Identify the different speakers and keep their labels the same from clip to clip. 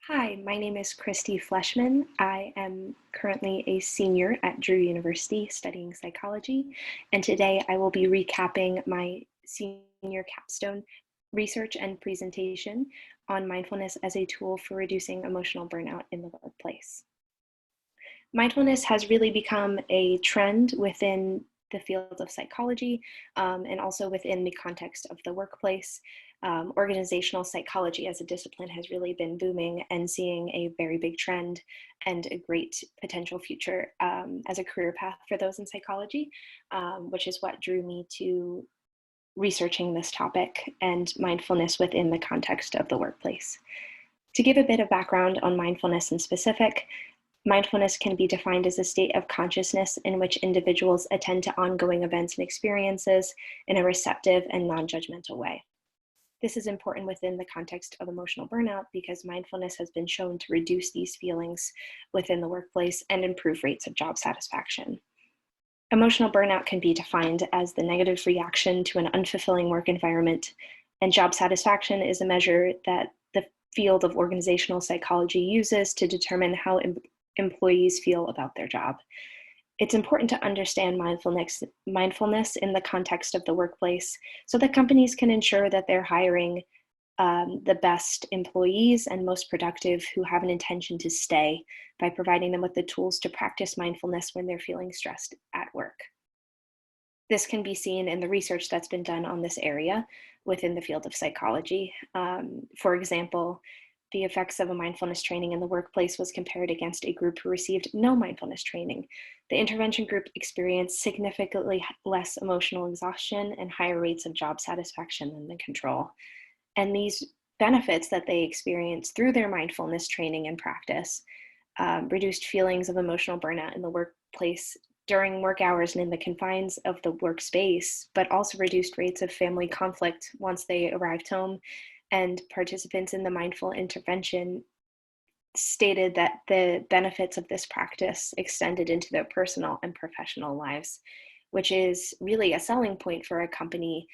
Speaker 1: Hi, my name is Christy Fleshman. I am currently a senior at Drew University studying psychology, and today I will be recapping my senior capstone research and presentation on mindfulness as a tool for reducing emotional burnout in the workplace. Mindfulness has really become a trend within the field of psychology and also within the context of the workplace. Organizational psychology as a discipline has really been booming and seeing a very big trend and a great potential future as a career path for those in psychology, which is what drew me to researching this topic and mindfulness within the context of the workplace. To give a bit of background on mindfulness in specific, mindfulness can be defined as a state of consciousness in which individuals attend to ongoing events and experiences in a receptive and non-judgmental way. This is important within the context of emotional burnout because mindfulness has been shown to reduce these feelings within the workplace and improve rates of job satisfaction. Emotional burnout can be defined as the negative reaction to an unfulfilling work environment, and job satisfaction is a measure that the field of organizational psychology uses to determine how employees feel about their job. It's important to understand mindfulness in the context of the workplace so that companies can ensure that they're hiring the best employees and most productive who have an intention to stay by providing them with the tools to practice mindfulness when they're feeling stressed at work. This can be seen in the research that's been done on this area within the field of psychology. For example, the effects of a mindfulness training in the workplace was compared against a group who received no mindfulness training. The intervention group experienced significantly less emotional exhaustion and higher rates of job satisfaction than the control. And these benefits that they experienced through their mindfulness training and practice reduced feelings of emotional burnout in the workplace during work hours and in the confines of the workspace, but also reduced rates of family conflict once they arrived home. And participants in the mindful intervention stated that the benefits of this practice extended into their personal and professional lives, which is really a selling point for a company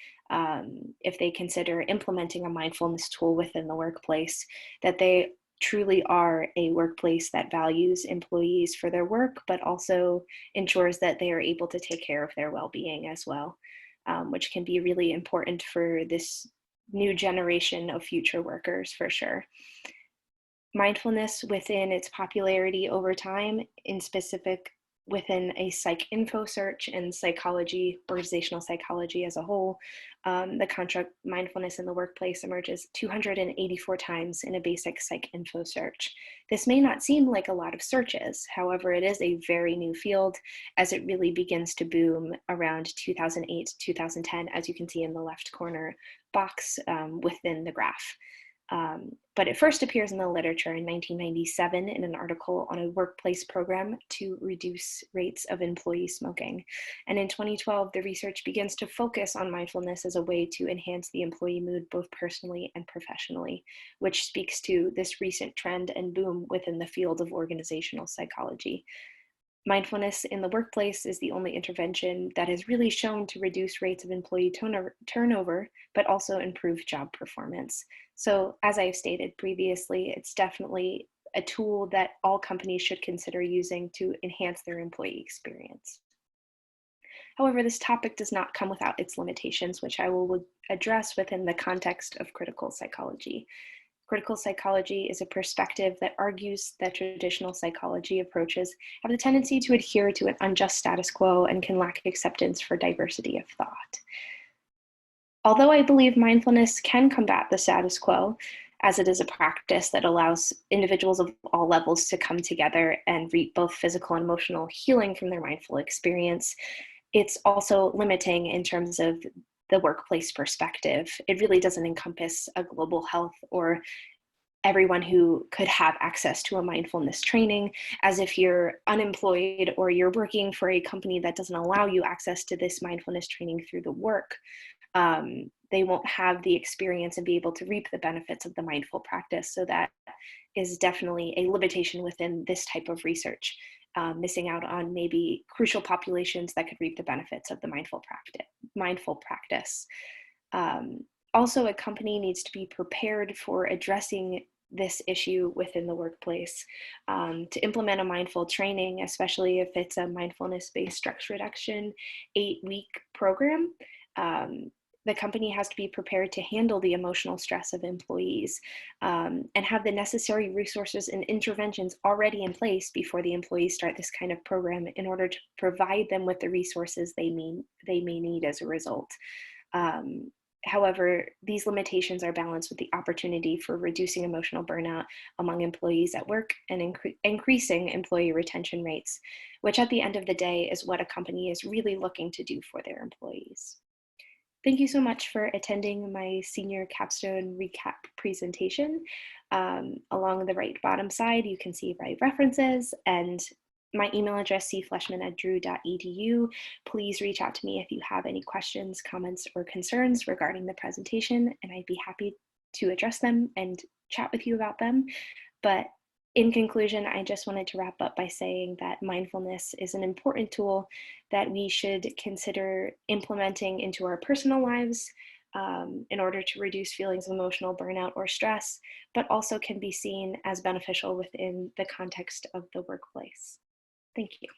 Speaker 1: if they consider implementing a mindfulness tool within the workplace, that they truly are a workplace that values employees for their work, but also ensures that they are able to take care of their well-being as well, which can be really important for this new generation of future workers for sure. Mindfulness within its popularity over time, in specific within a psych info search and psychology, organizational psychology as a whole, the contract mindfulness in the workplace emerges 284 times in a basic psych info search. This may not seem like a lot of searches, however, it is a very new field as it really begins to boom around 2008, 2010, as you can see in the left corner box within the graph. But it first appears in the literature in 1997 in an article on a workplace program to reduce rates of employee smoking. And in 2012, the research begins to focus on mindfulness as a way to enhance the employee mood both personally and professionally, which speaks to this recent trend and boom within the field of organizational psychology. Mindfulness in the workplace is the only intervention that has really shown to reduce rates of employee turnover, but also improve job performance. So as I've stated previously, it's definitely a tool that all companies should consider using to enhance their employee experience. However, this topic does not come without its limitations, which I will address within the context of critical psychology. Critical psychology is a perspective that argues that traditional psychology approaches have the tendency to adhere to an unjust status quo and can lack acceptance for diversity of thought. Although I believe mindfulness can combat the status quo, as it is a practice that allows individuals of all levels to come together and reap both physical and emotional healing from their mindful experience, it's also limiting in terms of the workplace perspective. It really doesn't encompass a global health or everyone who could have access to a mindfulness training, as if you're unemployed or you're working for a company that doesn't allow you access to this mindfulness training through the work. They won't have the experience and be able to reap the benefits of the mindful practice. So that is definitely a limitation within this type of research, missing out on maybe crucial populations that could reap the benefits of the mindful practice. Also, a company needs to be prepared for addressing this issue within the workplace. To implement a mindful training, especially if it's a mindfulness-based stress reduction 8-week program, the company has to be prepared to handle the emotional stress of employees and have the necessary resources and interventions already in place before the employees start this kind of program in order to provide them with the resources they may need as a result. Um, However, these limitations are balanced with the opportunity for reducing emotional burnout among employees at work and increasing employee retention rates, which at the end of the day is what a company is really looking to do for their employees. Thank you so much for attending my senior capstone recap presentation. Along the right bottom side, you can see my references and my email address, cfleshman@drew.edu. Please reach out to me if you have any questions, comments, or concerns regarding the presentation, and I'd be happy to address them and chat with you about them. But in conclusion, I just wanted to wrap up by saying that mindfulness is an important tool that we should consider implementing into our personal lives in order to reduce feelings of emotional burnout or stress, but also can be seen as beneficial within the context of the workplace. Thank you.